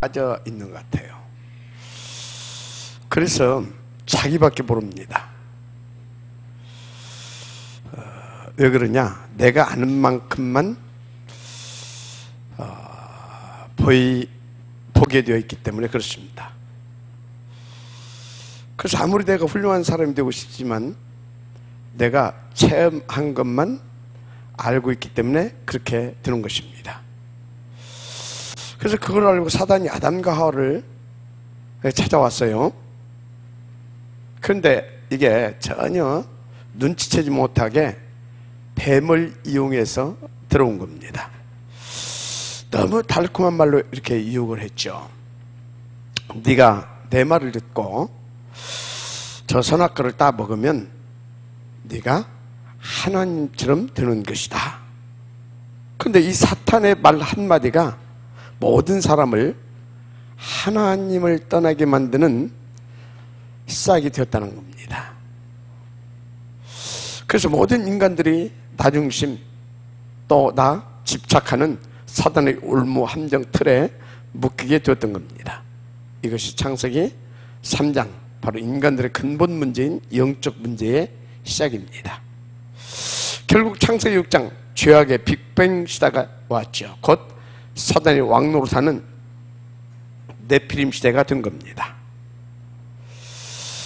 빠져 있는 것 같아요. 그래서 자기밖에 모릅니다. 왜 그러냐? 내가 아는 만큼만 보게 되어 있기 때문에 그렇습니다. 그래서 아무리 내가 훌륭한 사람이 되고 싶지만 내가 체험한 것만 알고 있기 때문에 그렇게 되는 것입니다. 그래서 그걸 알고 사단이 아담과 하와를 찾아왔어요. 그런데 이게 전혀 눈치채지 못하게 뱀을 이용해서 들어온 겁니다. 너무 달콤한 말로 이렇게 유혹을 했죠. 네가 내 말을 듣고 저 선악과를 따 먹으면 네가 하나님처럼 되는 것이다. 그런데 이 사탄의 말 한마디가 모든 사람을 하나님을 떠나게 만드는 시작이 되었다는 겁니다. 그래서 모든 인간들이 나 중심 또 나 집착하는 사단의 올무 함정 틀에 묶이게 되었던 겁니다. 이것이 창세기 3장 바로 인간들의 근본 문제인 영적 문제의 시작입니다. 결국 창세기 6장 죄악의 빅뱅 시대가 왔죠. 곧 사단이 왕노릇하는 네피림 시대가 된 겁니다.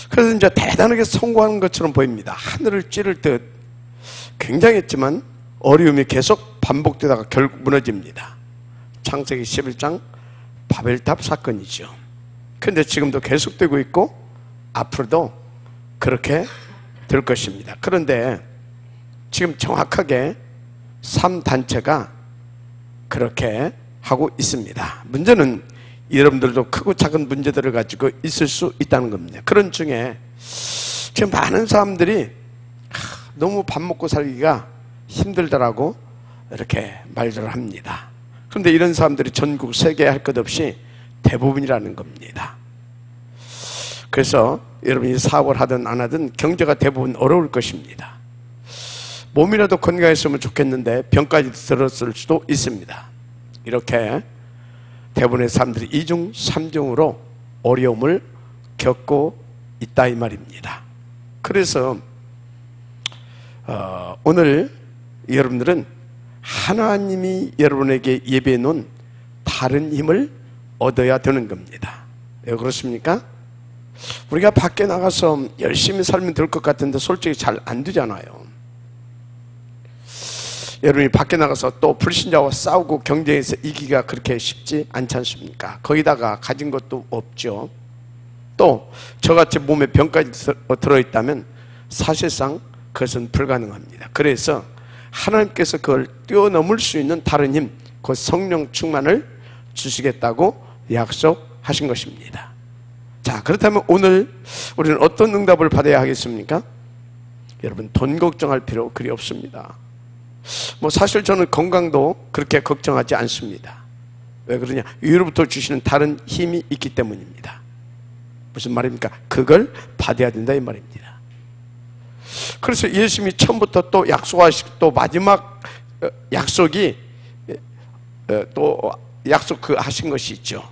그래서 이제 대단하게 성공하는 것처럼 보입니다. 하늘을 찌를 듯 굉장했지만 어려움이 계속 반복되다가 결국 무너집니다. 창세기 11장 바벨탑 사건이죠. 그런데 지금도 계속되고 있고 앞으로도 그렇게 될 것입니다. 그런데 지금 정확하게 3단체가 그렇게 하고 있습니다. 문제는 여러분들도 크고 작은 문제들을 가지고 있을 수 있다는 겁니다. 그런 중에 지금 많은 사람들이 너무 밥 먹고 살기가 힘들다라고 이렇게 말들을 합니다. 그런데 이런 사람들이 전국 세계에 할 것 없이 대부분이라는 겁니다. 그래서 여러분이 사업을 하든 안 하든 경제가 대부분 어려울 것입니다. 몸이라도 건강했으면 좋겠는데 병까지 들었을 수도 있습니다. 이렇게 대부분의 사람들이 2중, 3중으로 어려움을 겪고 있다 이 말입니다. 그래서 오늘 여러분들은 하나님이 여러분에게 예배해 놓은 다른 힘을 얻어야 되는 겁니다. 왜 그렇습니까? 우리가 밖에 나가서 열심히 살면 될 것 같은데 솔직히 잘 안 되잖아요. 여러분이 밖에 나가서 또 불신자와 싸우고 경쟁해서 이기기가 그렇게 쉽지 않지 않습니까? 거기다가 가진 것도 없죠. 또 저같이 몸에 병까지 들어있다면 사실상 그것은 불가능합니다. 그래서 하나님께서 그걸 뛰어넘을 수 있는 다른 힘, 그 성령 충만을 주시겠다고 약속하신 것입니다. 자, 그렇다면 오늘 우리는 어떤 응답을 받아야 하겠습니까? 여러분, 돈 걱정할 필요 그리 없습니다. 사실 저는 건강도 그렇게 걱정하지 않습니다. 왜 그러냐? 위로부터 주시는 다른 힘이 있기 때문입니다. 무슨 말입니까? 그걸 받아야 된다 이 말입니다. 그래서 예수님이 처음부터 또 약속하시고 또 마지막 약속이 또 약속 하신 것이 있죠.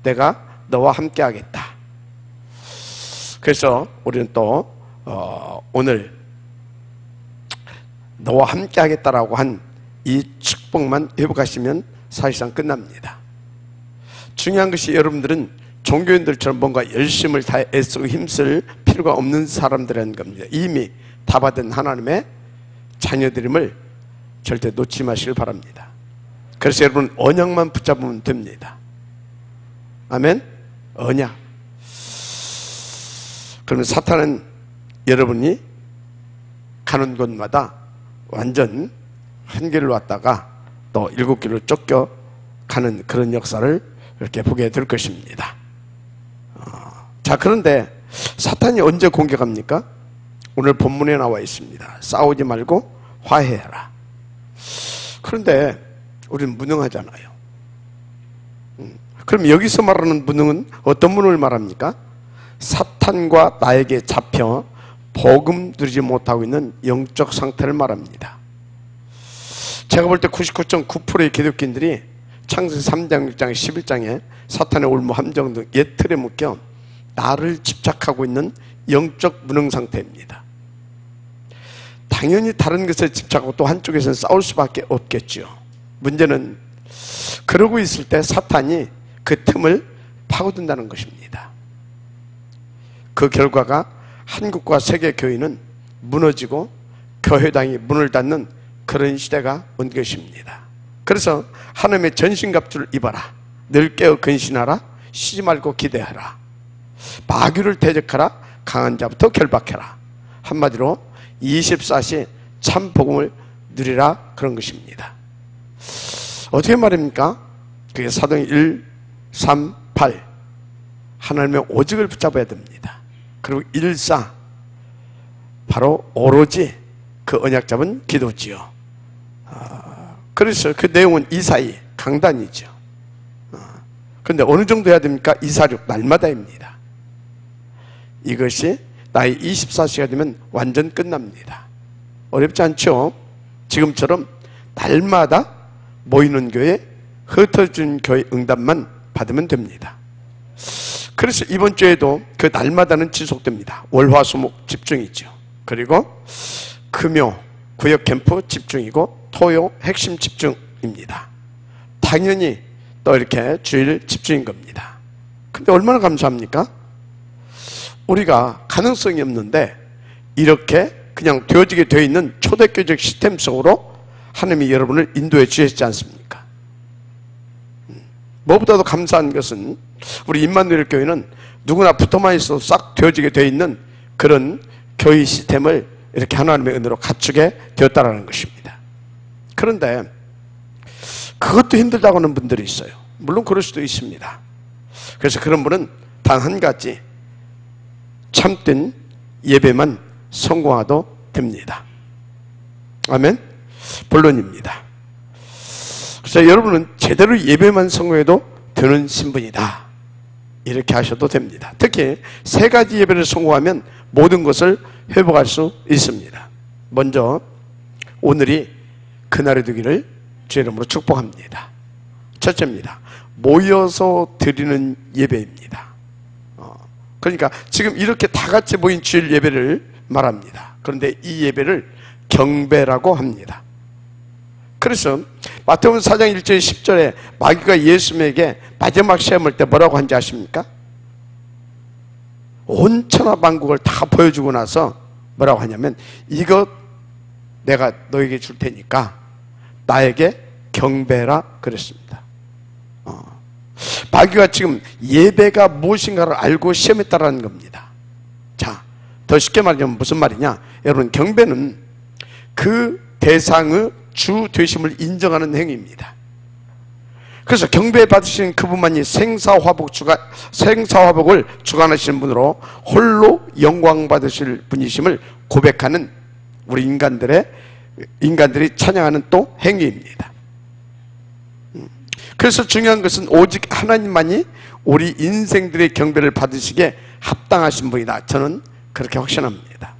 내가 너와 함께 하겠다. 그래서 우리는 또 오늘 너와 함께 하겠다라고 한 이 축복만 회복하시면 사실상 끝납니다. 중요한 것이 여러분들은 종교인들처럼 뭔가 열심을 다해 애쓰고 힘쓸 필요가 없는 사람들이라는 겁니다. 이미 다 받은 하나님의 자녀들임을 절대 놓지 마시길 바랍니다. 그래서 여러분 언약만 붙잡으면 됩니다. 아멘? 언약. 그러면 사탄은 여러분이 가는 곳마다 완전 한 길로 왔다가 또 7길로 쫓겨가는 그런 역사를 이렇게 보게 될 것입니다. 자, 그런데 사탄이 언제 공격합니까? 오늘 본문에 나와 있습니다. 싸우지 말고 화해해라. 그런데 우리는 무능하잖아요. 그럼 여기서 말하는 무능은 어떤 무능을 말합니까? 사탄과 나에게 잡혀 복음 누리지 못하고 있는 영적 상태를 말합니다. 제가 볼 때 99.9%의 기독교인들이 창세기 3장, 6장, 11장에 사탄의 올무, 함정 등 옛 틀에 묶여 나를 집착하고 있는 영적 무능 상태입니다. 당연히 다른 것에 집착하고 또 한쪽에서는 싸울 수밖에 없겠죠. 문제는 그러고 있을 때 사탄이 그 틈을 파고든다는 것입니다. 그 결과가 한국과 세계 교회는 무너지고 교회당이 문을 닫는 그런 시대가 온 것입니다. 그래서 하나님의 전신갑주를 입어라. 늘 깨어 근신하라. 쉬지 말고 기대하라. 마귀를 대적하라. 강한 자부터 결박해라. 한마디로 24시 참 복음을 누리라, 그런 것입니다. 어떻게 말입니까? 그게 사도행 1, 3, 8 하나님의 오직을 붙잡아야 됩니다. 그리고 1, 4 바로 오로지 그 언약 잡은 기도지요. 그래서 그 내용은 이사이 강단이죠. 그런데 어느 정도 해야 됩니까? 2, 4, 6 날마다입니다. 이것이 나의 24시가 되면 완전 끝납니다. 어렵지 않죠? 지금처럼 날마다 모이는 교회, 흩어진 교회 응답만 받으면 됩니다. 그래서 이번 주에도 그 날마다는 지속됩니다. 월화수목 집중이죠. 그리고 금요 구역 캠프 집중이고 토요 핵심 집중입니다. 당연히 또 이렇게 주일 집중인 겁니다. 근데 얼마나 감사합니까? 우리가 가능성이 없는데 이렇게 그냥 되어지게 되어 있는 초대교적 시스템 속으로 하나님이 여러분을 인도해 주셨지 않습니까? 무엇보다도 감사한 것은 우리 임마누엘 교회는 누구나 붙어만 있어도 싹 되어지게 되어 있는 그런 교회 시스템을 이렇게 하나님의 은혜로 갖추게 되었다는 것입니다. 그런데 그것도 힘들다고 하는 분들이 있어요. 물론 그럴 수도 있습니다. 그래서 그런 분은 단 한 가지, 참된 예배만 성공하도 됩니다. 아멘? 본론입니다. 그래서 여러분은 제대로 예배만 성공해도 되는 신분이다, 이렇게 하셔도 됩니다. 특히 세 가지 예배를 성공하면 모든 것을 회복할 수 있습니다. 먼저 오늘이 그날이 되기를 주의 이름으로 축복합니다. 첫째입니다. 모여서 드리는 예배입니다. 그러니까 지금 이렇게 다 같이 모인 주일 예배를 말합니다. 그런데 이 예배를 경배라고 합니다. 그래서 마태복음 4장 1절 10절에 마귀가 예수님에게 마지막 시험할 때 뭐라고 한지 아십니까? 온 천하 만국을 다 보여주고 나서 뭐라고 하냐면, 이것 내가 너에게 줄 테니까 나에게 경배라 그랬습니다. 마귀가 지금 예배가 무엇인가를 알고 시험했다라는 겁니다. 자, 더 쉽게 말하면 무슨 말이냐? 여러분, 경배는 그 대상의 주 되심을 인정하는 행위입니다. 그래서 경배 받으시는 그분만이 생사화복을 주관하시는 분으로 홀로 영광 받으실 분이심을 고백하는 우리 인간들이 찬양하는 또 행위입니다. 그래서 중요한 것은 오직 하나님만이 우리 인생들의 경배를 받으시기에 합당하신 분이다, 저는 그렇게 확신합니다.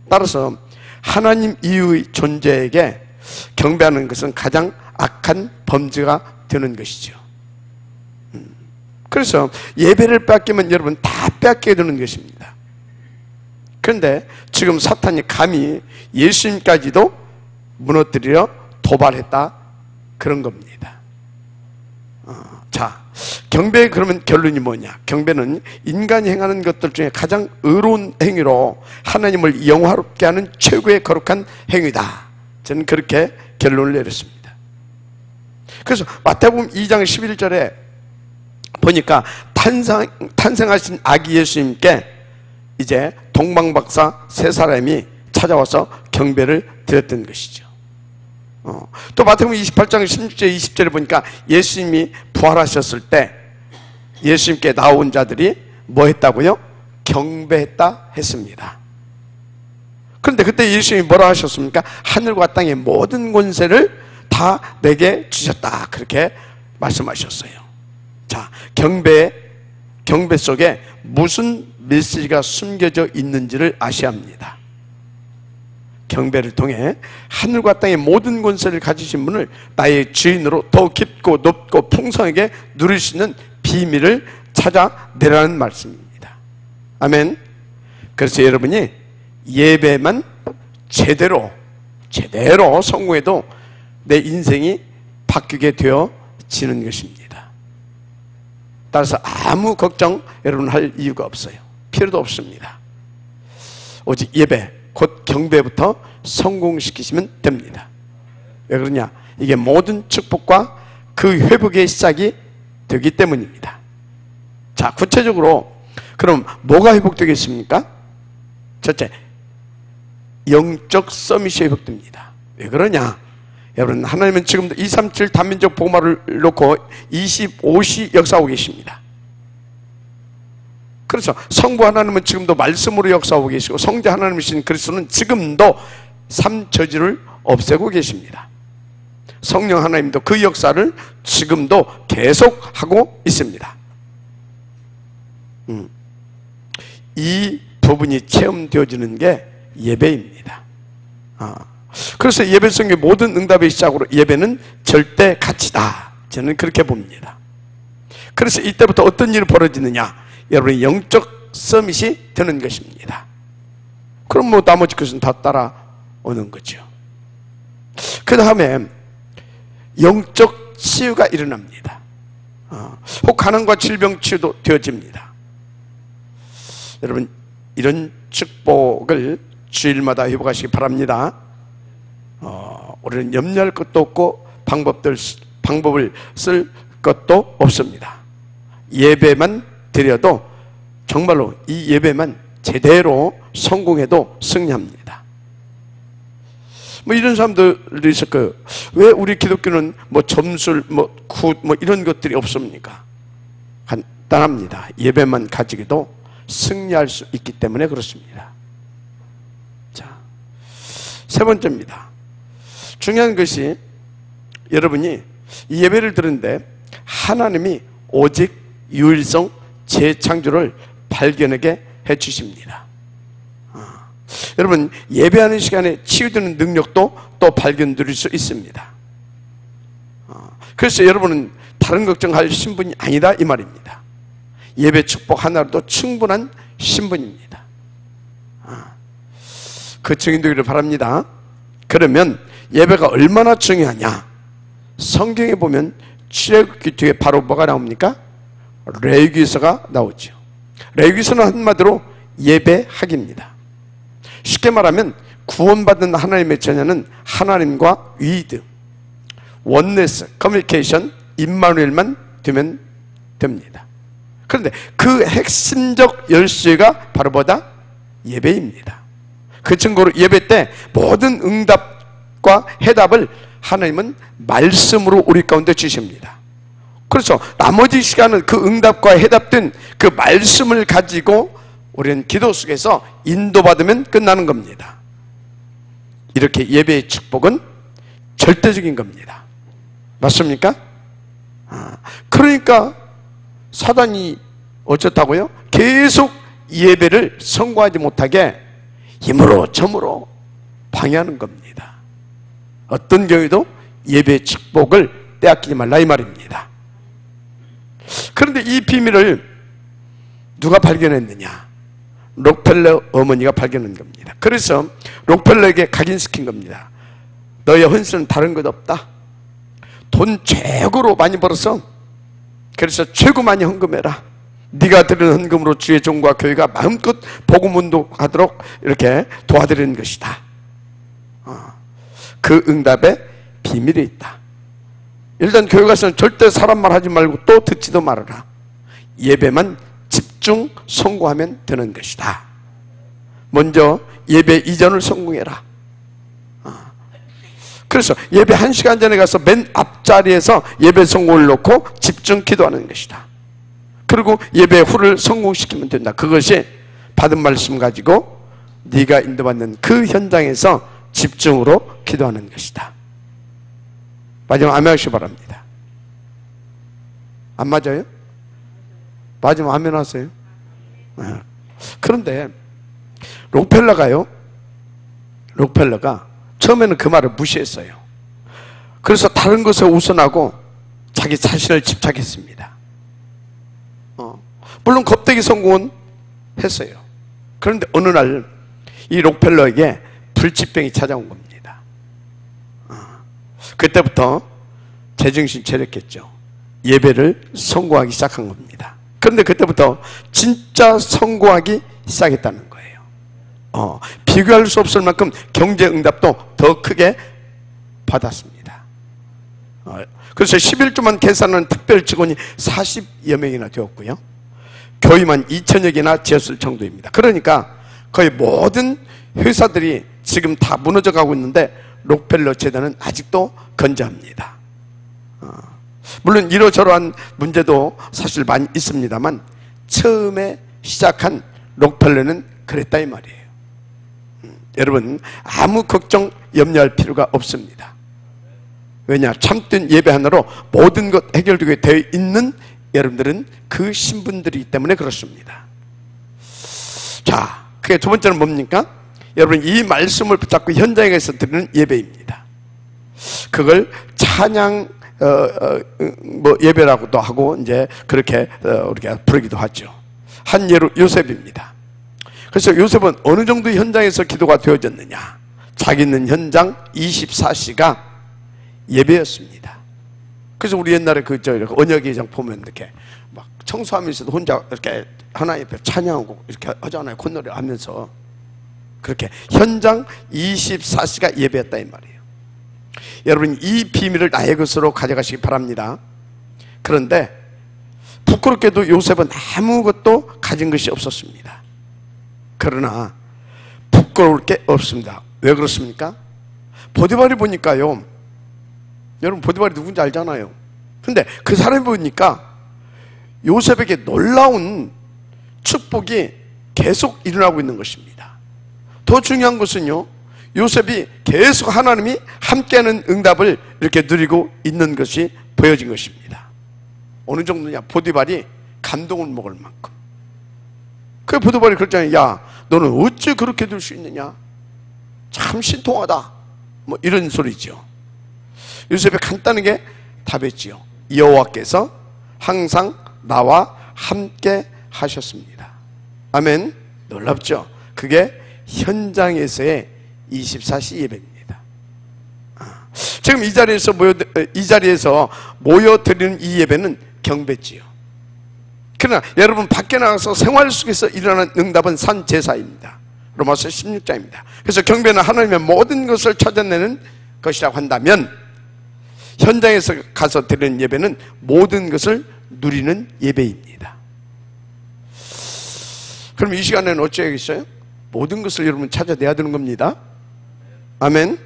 따라서 하나님 이후의 존재에게 경배하는 것은 가장 악한 범죄가 되는 것이죠. 그래서 예배를 뺏기면 여러분 다 뺏게 되는 것입니다. 그런데 지금 사탄이 감히 예수님까지도 무너뜨리려 도발했다, 그런 겁니다. 자, 경배의 그러면 결론이 뭐냐? 경배는 인간이 행하는 것들 중에 가장 의로운 행위로 하나님을 영화롭게 하는 최고의 거룩한 행위다, 저는 그렇게 결론을 내렸습니다. 그래서 마태복음 2장 11절에 보니까 탄생하신 아기 예수님께 이제 동방박사 세 사람이 찾아와서 경배를 드렸던 것이죠. 또 마태복음 28장 16절 20절에 보니까 예수님이 부활하셨을 때 예수님께 나온 자들이 뭐 했다고요? 경배했다 했습니다. 그런데 그때 예수님이 뭐라 하셨습니까? 하늘과 땅의 모든 권세를 다 내게 주셨다, 그렇게 말씀하셨어요. 자, 경배 속에 무슨 메시지가 숨겨져 있는지를 아셔야 합니다. 경배를 통해 하늘과 땅의 모든 권세를 가지신 분을 나의 주인으로 더 깊고 높고 풍성하게 누릴 수 있는 비밀을 찾아내라는 말씀입니다. 아멘. 그래서 여러분이 예배만 제대로 성공해도 내 인생이 바뀌게 되어지는 것입니다. 따라서 아무 걱정 여러분 할 이유가 없어요. 필요도 없습니다. 오직 예배, 곧 경배부터 성공시키시면 됩니다. 왜 그러냐? 이게 모든 축복과 그 회복의 시작이 되기 때문입니다. 자, 구체적으로 그럼 뭐가 회복되겠습니까? 첫째, 영적 서밋이 회복됩니다. 왜 그러냐? 여러분, 하나님은 지금도 237 단민족 복음화를 놓고 25시 역사하고 계십니다. 그래서 성부 하나님은 지금도 말씀으로 역사하고 계시고 성자 하나님이신 그리스도는 지금도 삶 저주를 없애고 계십니다. 성령 하나님도 그 역사를 지금도 계속하고 있습니다. 이 부분이 체험되어지는 게 예배입니다. 그래서 예배 속의 모든 응답의 시작으로 예배는 절대 가치다. 저는 그렇게 봅니다. 그래서 이때부터 어떤 일이 벌어지느냐? 여러분의 영적 서밋이 되는 것입니다. 그럼 뭐 나머지 것은 다 따라오는 거죠. 그 다음에 영적 치유가 일어납니다. 혹 가난과 질병 치유도 되어집니다. 여러분, 이런 축복을 주일마다 회복하시기 바랍니다. 우리는 염려할 것도 없고 방법을 쓸 것도 없습니다. 예배만 드려도 정말로 이 예배만 제대로 성공해도 승리합니다. 뭐 이런 사람들이 있을 거예요. 왜 우리 기독교는 뭐 점술, 뭐 이런 것들이 없습니까? 간단합니다. 예배만 가지고도 승리할 수 있기 때문에 그렇습니다. 자, 세 번째입니다. 중요한 것이 여러분이 이 예배를 드는데 하나님이 오직 유일성 재창조를 발견하게 해주십니다. 여러분, 예배하는 시간에 치유되는 능력도 또 발견드릴 수 있습니다. 그래서 여러분은 다른 걱정할 신분이 아니다 이 말입니다. 예배 축복 하나로도 충분한 신분입니다. 그 증인되기를 바랍니다. 그러면 예배가 얼마나 중요하냐? 성경에 보면 출애굽기 뒤에 바로 뭐가 나옵니까? 레위기서가 나오죠. 레위기서는 한마디로 예배학입니다. 쉽게 말하면 구원받은 하나님의 자녀는 하나님과 위드, 원네스, 커뮤니케이션, 임마누엘만 되면 됩니다. 그런데 그 핵심적 열쇠가 바로 뭐다? 예배입니다. 그 증거로 예배 때 모든 응답과 해답을 하나님은 말씀으로 우리 가운데 주십니다. 그래서 나머지 시간은 그 응답과 해답된 그 말씀을 가지고 우리는 기도 속에서 인도받으면 끝나는 겁니다. 이렇게 예배의 축복은 절대적인 겁니다. 맞습니까? 그러니까 사단이 어쩌다고요? 계속 예배를 성공하지 못하게 힘으로 점으로 방해하는 겁니다. 어떤 경우에도 예배의 축복을 빼앗기지 말라 이 말입니다. 그런데 이 비밀을 누가 발견했느냐? 록펠러 어머니가 발견한 겁니다. 그래서 록펠러에게 각인시킨 겁니다. 너의 헌신은 다른 것 없다. 돈 최고로 많이 벌어서 그래서 최고 많이 헌금해라. 네가 드리는 헌금으로 주의 종과 교회가 마음껏 복음 운동하도록 이렇게 도와드리는 것이다. 그 응답에 비밀이 있다. 일단 교회 가서는 절대 사람 말 하지 말고 또 듣지도 말아라. 예배만 집중 성공하면 되는 것이다. 먼저 예배 이전을 성공해라. 그래서 예배 1시간 전에 가서 맨 앞자리에서 예배 성공을 놓고 집중 기도하는 것이다. 그리고 예배 후를 성공시키면 된다. 그것이 받은 말씀 가지고 네가 인도받는 그 현장에서 집중으로 기도하는 것이다. 마지막 아멘 하시기 바랍니다. 안 맞아요? 마지막 아멘 하세요. 그런데 록펠러가요, 록펠러가 처음에는 그 말을 무시했어요. 그래서 다른 것에 우선하고 자기 자신을 집착했습니다. 물론 겁대기 성공은 했어요. 그런데 어느 날 이 록펠러에게 불치병이 찾아온 겁니다. 그때부터 제정신 차렸겠죠. 예배를 성공하기 시작한 겁니다. 그런데 그때부터 진짜 성공하기 시작했다는 거예요. 비교할 수 없을 만큼 경제 응답도 더 크게 받았습니다. 그래서 11조만 계산하는 특별 직원이 40여 명이나 되었고요. 교회만 2천여 개나 지었을 정도입니다. 그러니까 거의 모든 회사들이 지금 다 무너져 가고 있는데 록펠러 재단은 아직도 건재합니다. 물론 이러저러한 문제도 사실 많이 있습니다만 처음에 시작한 록펠러는 그랬다 이 말이에요. 여러분 아무 걱정 염려할 필요가 없습니다. 왜냐? 참된 예배 하나로 모든 것 해결되게 되어 있는 여러분들은 그 신분들이기 때문에 그렇습니다. 자, 그게 두 번째는 뭡니까? 여러분 이 말씀을 붙잡고 현장에서 드리는 예배입니다. 그걸 찬양 예배라고도 하고 이제 그렇게 우리가 부르기도 하죠. 한 예로 요셉입니다. 그래서 요셉은 어느 정도 현장에서 기도가 되어졌느냐? 자기는 현장 24시가 예배였습니다. 그래서 우리 옛날에 언약의장 보면 이렇게 막 청소하면서도 혼자 이렇게 하나님 앞에 찬양하고 이렇게 하잖아요. 콧노래 하면서. 그렇게 현장 24시가 예배했다 이 말이에요. 여러분 이 비밀을 나의 것으로 가져가시기 바랍니다. 그런데 부끄럽게도 요셉은 아무것도 가진 것이 없었습니다. 그러나 부끄러울 게 없습니다. 왜 그렇습니까? 보디발이 보니까요, 여러분 보디발이 누군지 알잖아요. 근데 그 사람이 보니까 요셉에게 놀라운 축복이 계속 일어나고 있는 것입니다. 더 중요한 것은요, 요셉이 계속 하나님이 함께하는 응답을 이렇게 누리고 있는 것이 보여진 것입니다. 어느 정도냐? 보디발이 감동을 먹을 만큼. 그 보디발이 그랬잖아요. 야, 너는 어찌 그렇게 될 수 있느냐? 참 신통하다. 뭐 이런 소리죠. 요셉이 간단하게 답했지요. 여호와께서 항상 나와 함께 하셨습니다. 아멘. 놀랍죠? 그게 현장에서의 24시 예배입니다. 지금 이 자리에서 모여드리는 이 예배는 경배지요. 그러나 여러분 밖에 나가서 생활 속에서 일어나는 응답은 산제사입니다. 로마서 16장입니다. 그래서 경배는 하나님의 모든 것을 찾아내는 것이라고 한다면 현장에서 가서 드리는 예배는 모든 것을 누리는 예배입니다. 그럼 이 시간에는 어찌해야겠어요? 모든 것을 여러분 찾아내야 되는 겁니다. 아멘.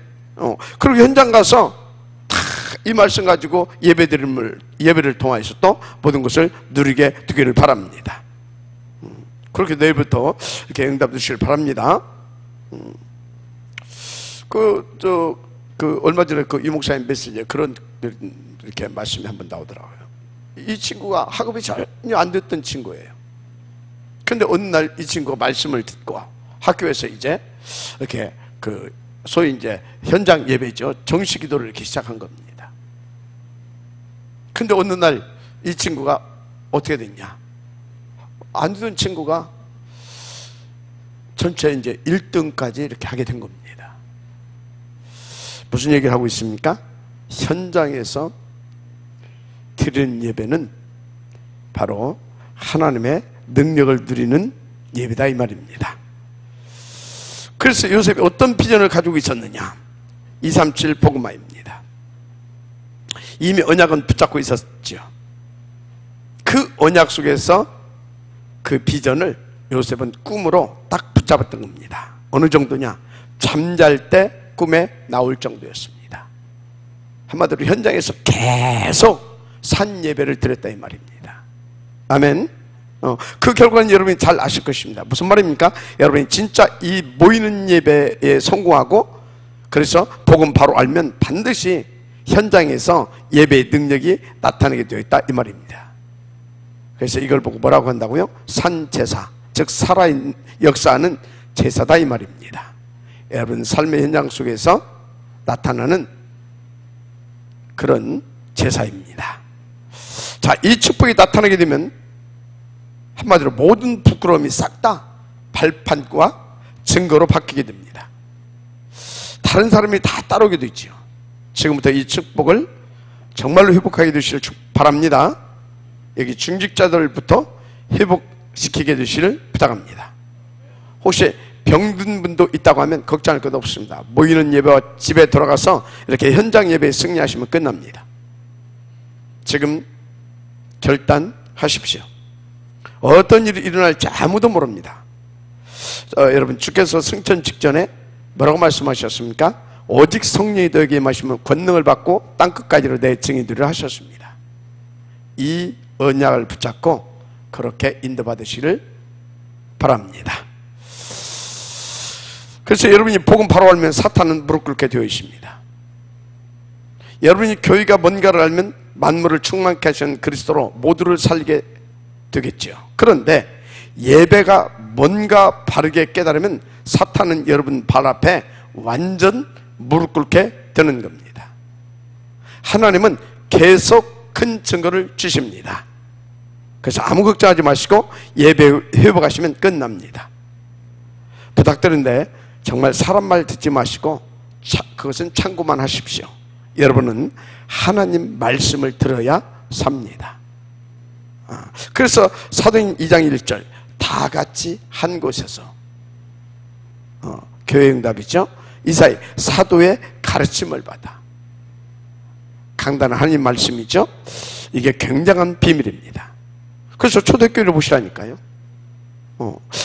그리고 현장 가서 다 이 말씀 가지고 예배를 통해서 또 모든 것을 누리게 되기를 바랍니다. 그렇게 내일부터 이렇게 응답 주시길 바랍니다. 얼마 전에 이 목사님 메시지에 그런 이렇게 말씀이 한번 나오더라고요. 이 친구가 학업이 전혀 안 됐던 친구예요. 근데 어느 날 이 친구가 말씀을 듣고 학교에서 이제 이렇게 소위 이제 현장 예배죠. 정식 기도를 이렇게 시작한 겁니다. 근데 어느 날 이 친구가 어떻게 됐냐? 안 되던 친구가 전체 이제 1등까지 이렇게 하게 된 겁니다. 무슨 얘기를 하고 있습니까? 현장에서 드리는 예배는 바로 하나님의 능력을 누리는 예배다 이 말입니다. 그래서 요셉이 어떤 비전을 가지고 있었느냐? 237 복음화입니다. 이미 언약은 붙잡고 있었죠. 그 언약 속에서 그 비전을 요셉은 꿈으로 딱 붙잡았던 겁니다. 어느 정도냐? 잠잘 때 꿈에 나올 정도였습니다. 한마디로 현장에서 계속 산 예배를 드렸다 이 말입니다. 아멘. 그 결과는 여러분이 잘 아실 것입니다. 무슨 말입니까? 여러분이 진짜 이 모이는 예배에 성공하고 그래서 복음 바로 알면 반드시 현장에서 예배의 능력이 나타나게 되어 있다 이 말입니다. 그래서 이걸 보고 뭐라고 한다고요? 산제사, 즉 살아있는 역사하는 제사다 이 말입니다. 여러분 삶의 현장 속에서 나타나는 그런 제사입니다. 자, 이 축복이 나타나게 되면 한마디로 모든 부끄러움이 싹 다 발판과 증거로 바뀌게 됩니다. 다른 사람이 다 따르게 되죠. 지금부터 이 축복을 정말로 회복하게 되시길 바랍니다. 여기 중직자들부터 회복시키게 되시길 부탁합니다. 혹시 병든 분도 있다고 하면 걱정할 것 없습니다. 모이는 예배와 집에 돌아가서 이렇게 현장 예배에 승리하시면 끝납니다. 지금 결단하십시오. 어떤 일이 일어날지 아무도 모릅니다. 여러분 주께서 승천 직전에 뭐라고 말씀하셨습니까? 오직 성령이 너에게 임하시면 권능을 받고 땅끝까지로 내 증인 되리라 하셨습니다. 이 언약을 붙잡고 그렇게 인도받으시기를 바랍니다. 그래서 여러분이 복음 바로 알면 사탄은 무릎 꿇게 되어 있습니다. 여러분이 교회가 뭔가를 알면 만물을 충만케 하신 그리스도로 모두를 살게 되겠죠. 그런데 예배가 뭔가 바르게 깨달으면 사탄은 여러분 발 앞에 완전 무릎 꿇게 되는 겁니다. 하나님은 계속 큰 증거를 주십니다. 그래서 아무 걱정하지 마시고 예배 회복하시면 끝납니다. 부탁드리는데 정말 사람 말 듣지 마시고 그것은 참고만 하십시오. 여러분은 하나님 말씀을 들어야 삽니다. 그래서 사도행 2장 1절 다 같이 한 곳에서 교회 응답이죠. 이사야 사도의 가르침을 받아 강단한 하나님 말씀이죠. 이게 굉장한 비밀입니다. 그래서 초대교회를 보시라니까요.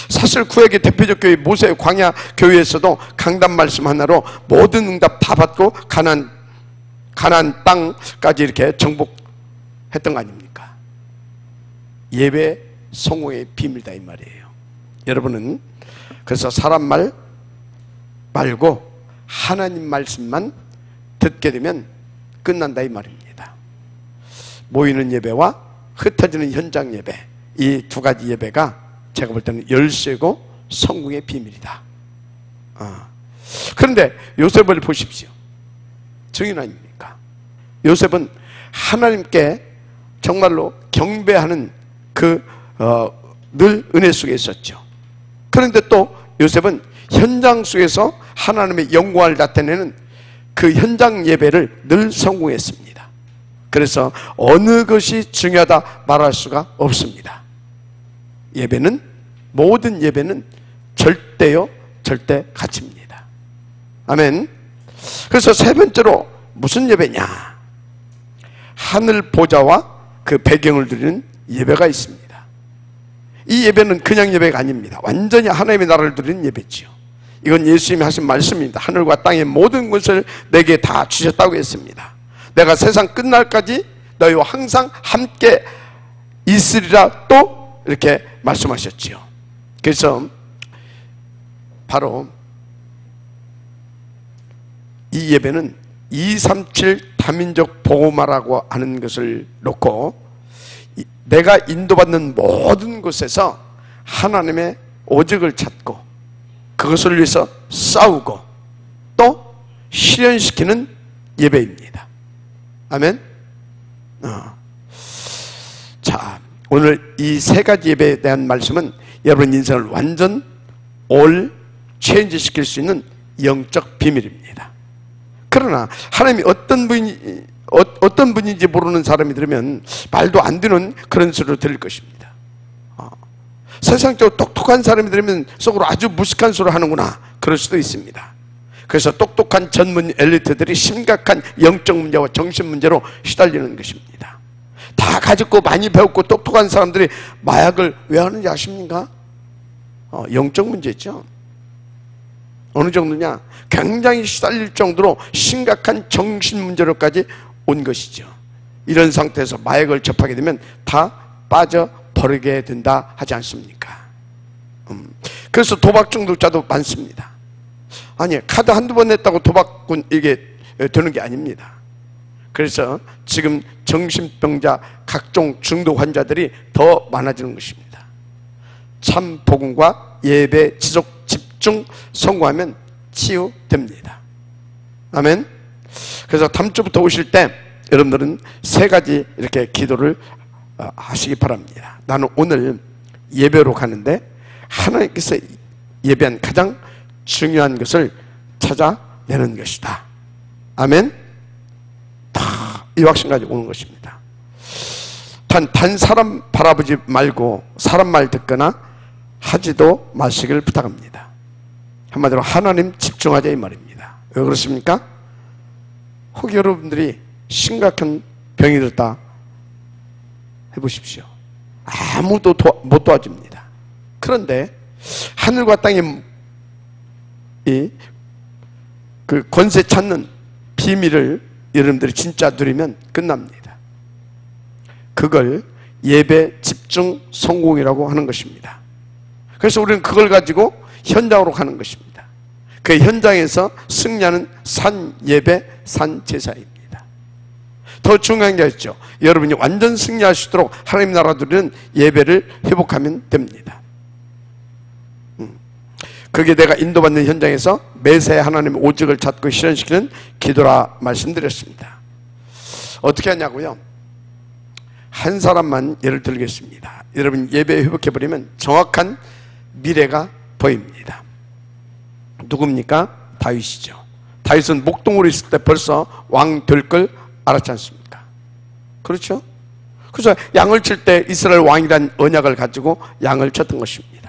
사실 구약의 대표적 교회 모세 광야 교회에서도 강단 말씀 하나로 모든 응답 다 받고 가나안 땅까지 이렇게 정복했던 거 아닙니까? 예배 성공의 비밀이다 이 말이에요. 여러분은 그래서 사람 말 말고 하나님 말씀만 듣게 되면 끝난다 이 말입니다. 모이는 예배와 흩어지는 현장 예배, 이 두 가지 예배가 제가 볼 때는 열쇠고 성공의 비밀이다. 그런데 요셉을 보십시오. 증인 아닙니까? 요셉은 하나님께 정말로 경배하는 늘 은혜 속에 있었죠. 그런데 또 요셉은 현장 속에서 하나님의 영광을 나타내는 그 현장 예배를 늘 성공했습니다. 그래서 어느 것이 중요하다 말할 수가 없습니다. 예배는 모든 예배는 절대요 절대 가치입니다. 아멘. 그래서 세 번째로 무슨 예배냐? 하늘 보좌와 그 배경을 드리는 예배가 있습니다. 이 예배는 그냥 예배가 아닙니다. 완전히 하나님의 나라를 드리는 예배지요. 이건 예수님이 하신 말씀입니다. 하늘과 땅의 모든 것을 내게 다 주셨다고 했습니다. 내가 세상 끝날까지 너희와 항상 함께 있으리라 또 이렇게 말씀하셨지요. 그래서 바로 이 예배는 237 다민족 복음화라고 하는 것을 놓고 내가 인도받는 모든 곳에서 하나님의 오직을 찾고 그것을 위해서 싸우고 또 실현시키는 예배입니다. 아멘. 자, 오늘 이 세 가지 예배에 대한 말씀은 여러분 인생을 완전 올 체인지 시킬 수 있는 영적 비밀입니다. 그러나 하나님이 어떤 분인지 모르는 사람이 들으면 말도 안 되는 그런 소리로 들릴 것입니다. 세상적으로 똑똑한 사람이 들으면 속으로 아주 무식한 소리를 하는구나 그럴 수도 있습니다. 그래서 똑똑한 전문 엘리트들이 심각한 영적 문제와 정신 문제로 시달리는 것입니다. 다 가졌고 많이 배웠고 똑똑한 사람들이 마약을 왜 하는지 아십니까? 영적 문제죠. 어느 정도냐? 굉장히 시달릴 정도로 심각한 정신 문제로까지 온 것이죠. 이런 상태에서 마약을 접하게 되면 다 빠져버리게 된다 하지 않습니까? 그래서 도박 중독자도 많습니다. 아니, 카드 한두 번 냈다고 도박꾼 이게 되는 게 아닙니다. 그래서 지금 정신병자 각종 중독 환자들이 더 많아지는 것입니다. 참 복음과 예배 지속 집중 성공하면 치유됩니다. 아멘. 그래서 다음 주부터 오실 때 여러분들은 세 가지 이렇게 기도를 하시기 바랍니다. 나는 오늘 예배로 가는데 하나님께서 예배한 가장 중요한 것을 찾아내는 것이다. 아멘. 다 이 확신 가지고 오는 것입니다. 단 사람 바라보지 말고 사람 말 듣거나 하지도 마시길 부탁합니다. 한마디로 하나님 집중하자 이 말입니다. 왜 그렇습니까? 혹 여러분들이 심각한 병이 들었다 해보십시오. 아무도 못 도와줍니다. 그런데 하늘과 땅의 그 권세 찾는 비밀을 여러분들이 진짜 누리면 끝납니다. 그걸 예배 집중 성공이라고 하는 것입니다. 그래서 우리는 그걸 가지고 현장으로 가는 것입니다. 그 현장에서 승리하는 산 예배, 산 제사입니다. 더 중요한 게 있죠. 여러분이 완전 승리하시도록 하나님 나라 누리는 예배를 회복하면 됩니다. 그게 내가 인도받는 현장에서 매사에 하나님의 오직을 찾고 실현시키는 기도라 말씀드렸습니다. 어떻게 하냐고요? 한 사람만 예를 들겠습니다. 여러분 예배 회복해버리면 정확한 미래가 보입니다. 누굽니까? 다윗이죠. 다윗은 목동으로 있을 때 벌써 왕 될 걸 알았지 않습니까? 그렇죠? 그래서 양을 칠 때 이스라엘 왕이란 언약을 가지고 양을 쳤던 것입니다.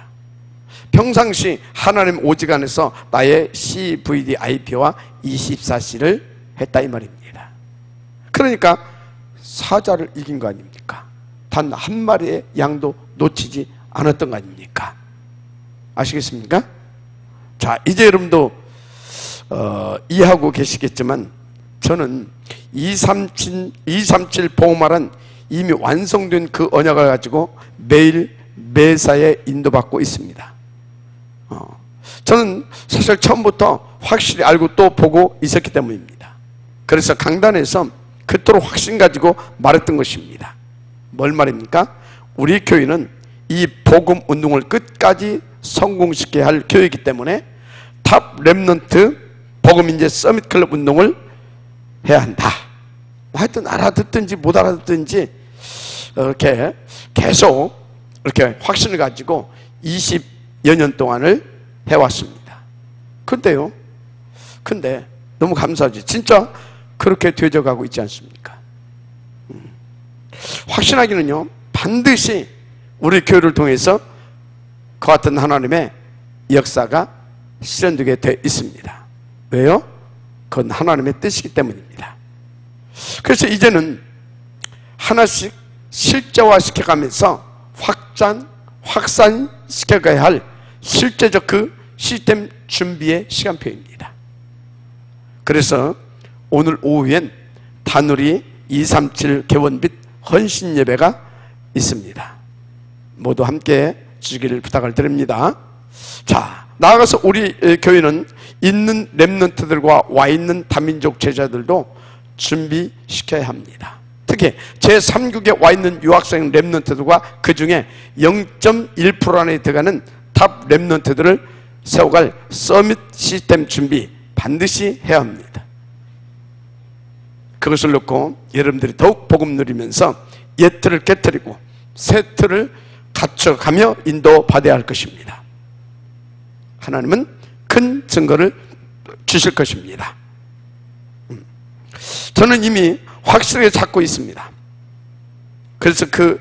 평상시 하나님 오직 안에서 나의 CVDIP와 24C를 했다 이 말입니다. 그러니까 사자를 이긴 거 아닙니까? 단 한 마리의 양도 놓치지 않았던 거 아닙니까? 아시겠습니까? 자, 이제 여러분도 이해하고 계시겠지만 저는 237 보호마란 이미 완성된 그 언약을 가지고 매일 매사에 인도받고 있습니다. 저는 사실 처음부터 확실히 알고 또 보고 있었기 때문입니다. 그래서 강단에서 그토록 확신 가지고 말했던 것입니다. 뭘 말입니까? 우리 교회는 이 복음 운동을 끝까지 성공시켜야 할 교회이기 때문에 탑 렘넌트 복음인재 서밋클럽 운동을 해야 한다. 하여튼 알아듣든지 못 알아듣든지 이렇게 계속 이렇게 확신을 가지고 20여 년 동안을 해왔습니다. 근데 너무 감사하지. 진짜 그렇게 되어가고 있지 않습니까? 확신하기는요, 반드시 우리 교회를 통해서 그 같은 하나님의 역사가 실현되게 되어 있습니다. 왜요? 그건 하나님의 뜻이기 때문입니다. 그래서 이제는 하나씩 실제화시켜가면서 확산시켜가야 할 실제적 그 시스템 준비의 시간표입니다. 그래서 오늘 오후엔 다누리 237 개원 및 헌신 예배가 있습니다. 모두 함께 주기를 부탁을 드립니다. 자, 나아가서 우리 교회는 있는 렘넌트들과 와 있는 다민족 제자들도 준비시켜야 합니다. 특히 제3국에 와 있는 유학생 렘넌트들과 그 중에 0.1% 안에 들어가는 탑 렘넌트들을 세워갈 서밋 시스템 준비 반드시 해야 합니다. 그것을 놓고 여러분들이 더욱 복음 누리면서 옛 틀을 깨뜨리고 새 틀을 갖춰가며 인도받아야 할 것입니다. 하나님은 큰 증거를 주실 것입니다. 저는 이미 확실하게 찾고 있습니다. 그래서 그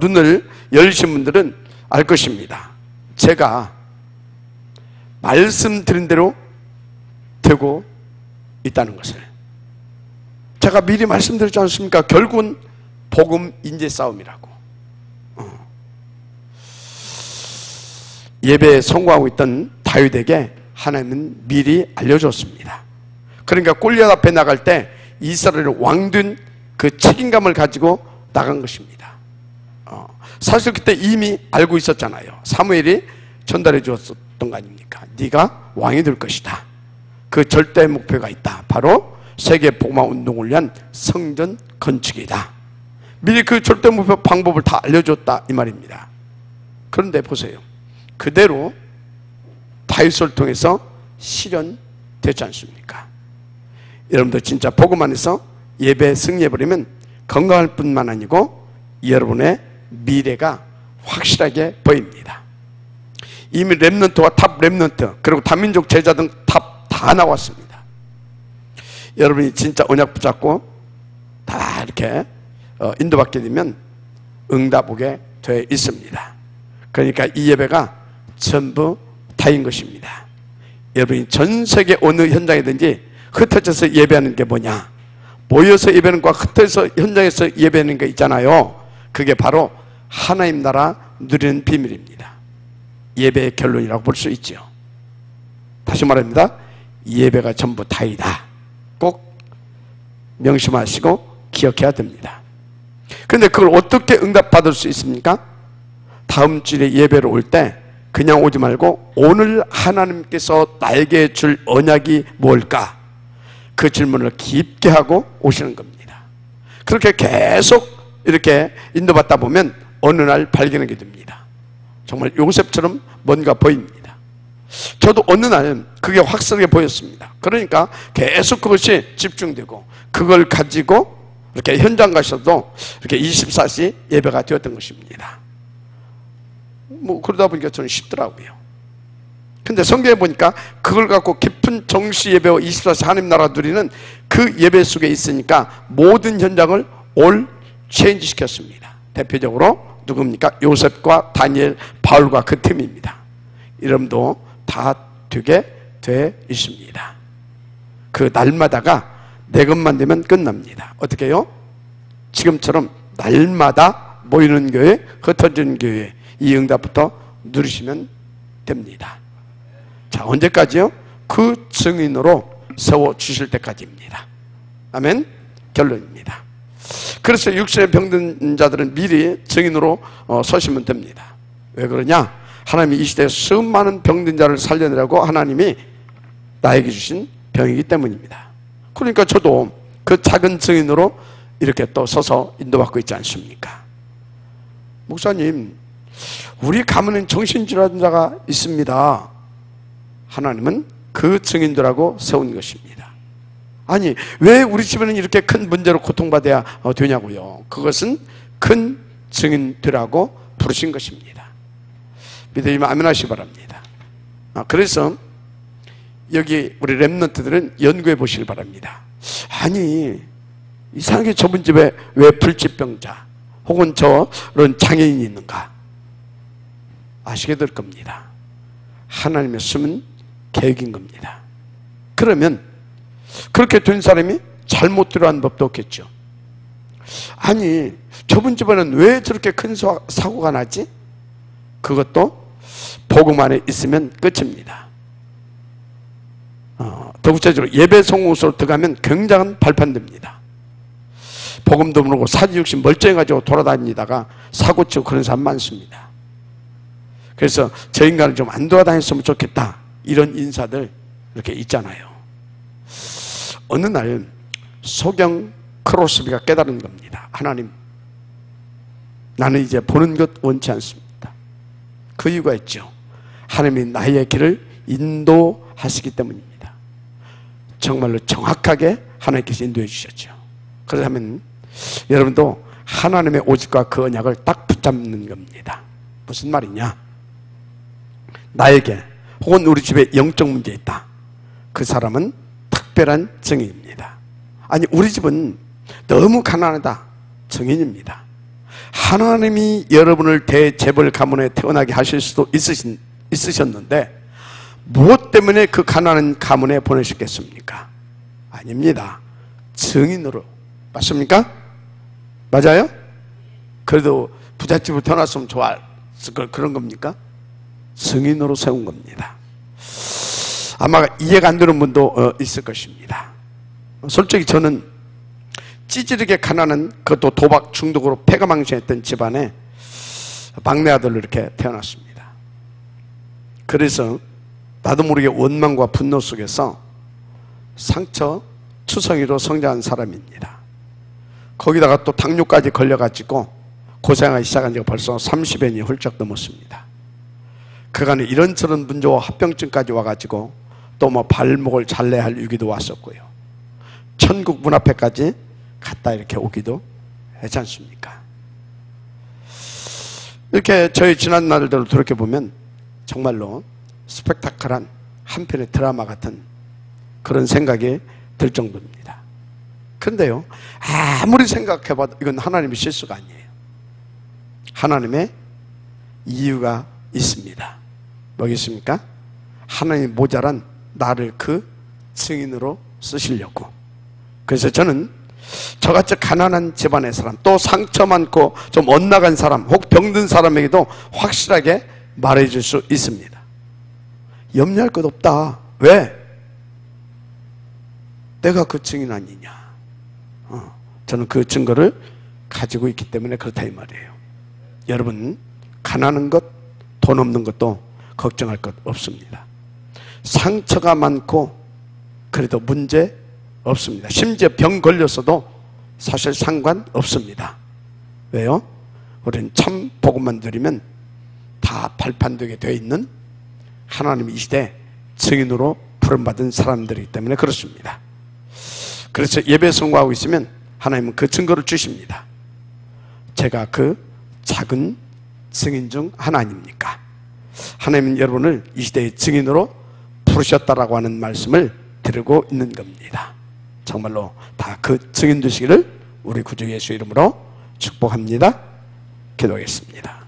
눈을 열리신 분들은 알 것입니다. 제가 말씀드린 대로 되고 있다는 것을. 제가 미리 말씀드렸지 않습니까? 결국은 복음 인재 싸움이라고. 예배에 성공하고 있던 다윗에게 하나님은 미리 알려줬습니다. 그러니까 골리앗 앞에 나갈 때 이스라엘의 왕된 그 책임감을 가지고 나간 것입니다. 사실 그때 이미 알고 있었잖아요. 사무엘이 전달해 주었던 거 아닙니까? 네가 왕이 될 것이다. 그 절대 목표가 있다. 바로 세계 복음화 운동을 위한 성전 건축이다. 미리 그 절대 목표 방법을 다 알려줬다 이 말입니다. 그런데 보세요. 그대로 다윗을 통해서 실현되지 않습니까? 여러분들 진짜 복음 안에서 예배 승리해버리면 건강할 뿐만 아니고 여러분의 미래가 확실하게 보입니다. 이미 렘넌트와 탑 렘넌트 그리고 다민족 제자 등 탑 다 나왔습니다. 여러분이 진짜 언약 붙잡고 다 이렇게 인도받게 되면 응답 오게 되어 있습니다. 그러니까 이 예배가 전부 다인 것입니다. 여러분이 전 세계 어느 현장이든지 흩어져서 예배하는 게 뭐냐? 모여서 예배하는 것과 흩어져서 현장에서 예배하는 게 있잖아요. 그게 바로 하나님 나라 누리는 비밀입니다. 예배의 결론이라고 볼 수 있죠. 다시 말합니다. 예배가 전부 다이다. 꼭 명심하시고 기억해야 됩니다. 그런데 그걸 어떻게 응답받을 수 있습니까? 다음 주에 예배로 올 때 그냥 오지 말고 오늘 하나님께서 나에게 줄 언약이 뭘까? 그 질문을 깊게 하고 오시는 겁니다. 그렇게 계속 이렇게 인도받다 보면 어느 날 발견하게 됩니다. 정말 요셉처럼 뭔가 보입니다. 저도 어느 날 그게 확실하게 보였습니다. 그러니까 계속 그것이 집중되고 그걸 가지고 이렇게 현장 가셔도 이렇게 24시 예배가 되었던 것입니다. 뭐 그러다 보니까 저는 쉽더라고요. 근데 성경에 보니까 그걸 갖고 깊은 정시 예배와 24시 하나님 나라 누리는 그 예배 속에 있으니까 모든 현장을 올 체인지 시켰습니다. 대표적으로 누굽니까? 요셉과 다니엘, 바울과 그 팀입니다. 이름도 다 되게 돼 있습니다. 그 날마다가 내 것만 되면 끝납니다. 어떻게 해요? 지금처럼 날마다 모이는 교회, 흩어지는 교회 이 응답부터 누리시면 됩니다. 자, 언제까지요? 그 증인으로 세워주실 때까지입니다. 아멘? 결론입니다. 그래서 육신에 병든 자들은 미리 증인으로 서시면 됩니다. 왜 그러냐? 하나님이 이 시대에 수많은 병든 자를 살려내라고 하나님이 나에게 주신 병이기 때문입니다. 그러니까 저도 그 작은 증인으로 이렇게 또 서서 인도받고 있지 않습니까? 목사님, 우리 가문엔 정신질환자가 있습니다. 하나님은 그 증인들하고 세운 것입니다. 아니, 왜 우리 집에는 이렇게 큰 문제로 고통받아야 되냐고요? 그것은 큰 증인들하고 부르신 것입니다. 믿으시면 아멘 하시기 바랍니다. 그래서 여기 우리 렘넌트들은 연구해 보시길 바랍니다. 아니, 이상하게 저분 집에 왜 불치병자 혹은 저런 장애인이 있는가? 아시게 될 겁니다. 하나님의 숨은 계획인 겁니다. 그러면 그렇게 된 사람이 잘못 들어간 법도 없겠죠. 아니, 저분 집에는 왜 저렇게 큰 사고가 나지? 그것도 복음 안에 있으면 끝입니다. 더 구체적으로 예배 성공소로 들어가면 굉장한 발판됩니다. 복음도 모르고 사지육신 멀쩡해가지고 돌아다니다가 사고치고 그런 사람 많습니다. 그래서 저 인간을 좀 안 돌아다녔으면 좋겠다 이런 인사들 이렇게 있잖아요. 어느 날 소경 크로스비가 깨달은 겁니다. 하나님, 나는 이제 보는 것 원치 않습니다. 그 이유가 있죠. 하나님이 나의 길을 인도하시기 때문입니다. 정말로 정확하게 하나님께서 인도해 주셨죠. 그렇다면 여러분도 하나님의 오직과 그 언약을 딱 붙잡는 겁니다. 무슨 말이냐? 나에게 혹은 우리 집에 영적 문제 있다. 그 사람은 특별한 증인입니다. 아니, 우리 집은 너무 가난하다. 증인입니다. 하나님이 여러분을 대재벌 가문에 태어나게 하실 수도 있으셨는데 무엇 때문에 그 가난한 가문에 보내셨겠습니까? 아닙니다. 증인으로. 맞습니까? 맞아요? 그래도 부잣집으로 태어났으면 좋았을 걸 그런 겁니까? 증인으로 세운 겁니다. 아마 이해가 안 되는 분도 있을 것입니다. 솔직히 저는 찌질하게 가난한 그것도 도박 중독으로 패가망신했던 집안에 막내 아들로 이렇게 태어났습니다. 그래서 나도 모르게 원망과 분노 속에서 상처 투성이로 성장한 사람입니다. 거기다가 또 당뇨까지 걸려가지고 고생하기 시작한 지가 벌써 30년이 훌쩍 넘었습니다. 그간에 이런저런 문제와 합병증까지 와가지고 또 뭐 발목을 잘라야 할 위기도 왔었고요. 천국 문 앞에까지 갔다 이렇게 오기도 하지 않습니까? 이렇게 저희 지난 날들을 돌이켜보면 정말로 스펙타클한 한 편의 드라마 같은 그런 생각이 들 정도입니다. 그런데요, 아무리 생각해봐도 이건 하나님의 실수가 아니에요. 하나님의 이유가 있습니다. 뭐겠습니까? 하나님이 모자란 나를 그 증인으로 쓰시려고. 그래서 저는 저같이 가난한 집안의 사람, 또 상처 많고 좀 엇나간 사람, 혹 병든 사람에게도 확실하게 말해줄 수 있습니다. 염려할 것 없다. 왜? 내가 그 증인 아니냐. 저는 그 증거를 가지고 있기 때문에 그렇다 이 말이에요. 여러분, 가난한 것, 돈 없는 것도 걱정할 것 없습니다. 상처가 많고 그래도 문제 없습니다. 심지어 병 걸렸어도 사실 상관없습니다. 왜요? 우리는 참 복음만 드리면 다 발판되게 되어 있는 하나님이 이 시대 증인으로 부름받은 사람들이기 때문에 그렇습니다. 그래서 예배 선고하고 있으면 하나님은 그 증거를 주십니다. 제가 그 작은 증인 중 하나 아닙니까? 하나님은 여러분을 이 시대의 증인으로 부르셨다라고 하는 말씀을 드리고 있는 겁니다. 정말로 다 그 증인 되시기를 우리 구주 예수 이름으로 축복합니다. 기도하겠습니다.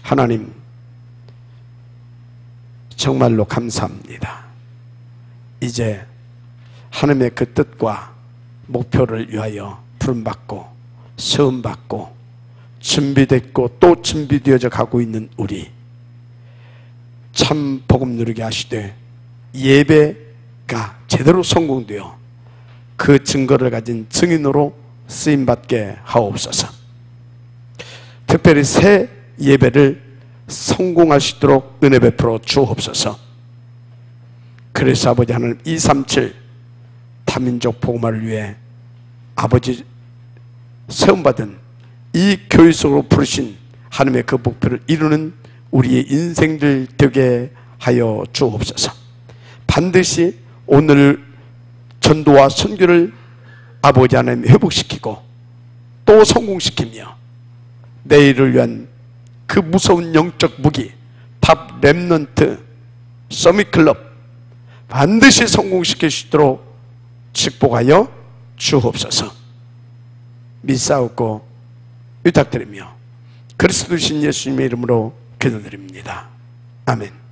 하나님, 정말로 감사합니다. 이제 하나님의 그 뜻과 목표를 위하여 부름받고 시험받고 준비됐고 또 준비되어져 가고 있는 우리, 참 복음 누리게 하시되 예배가 제대로 성공되어 그 증거를 가진 증인으로 쓰임받게 하옵소서. 특별히 새 예배를 성공할 수 있도록 은혜 베풀어 주옵소서. 그래서 아버지 하나님, 237 다민족 복음화를 위해 아버지 세움받은 이 교회 속으로 부르신 하나님의 그 목표를 이루는 우리의 인생들 되게 하여 주옵소서. 반드시 오늘 전도와 선교를 아버지 하나님 회복시키고 또 성공시키며 내일을 위한 그 무서운 영적 무기 탑 렘넌트 서밋클럽 반드시 성공시킬 수 있도록 축복하여 주옵소서. 믿사옵고 부탁드리며 그리스도신 예수님의 이름으로 기도드립니다. 아멘.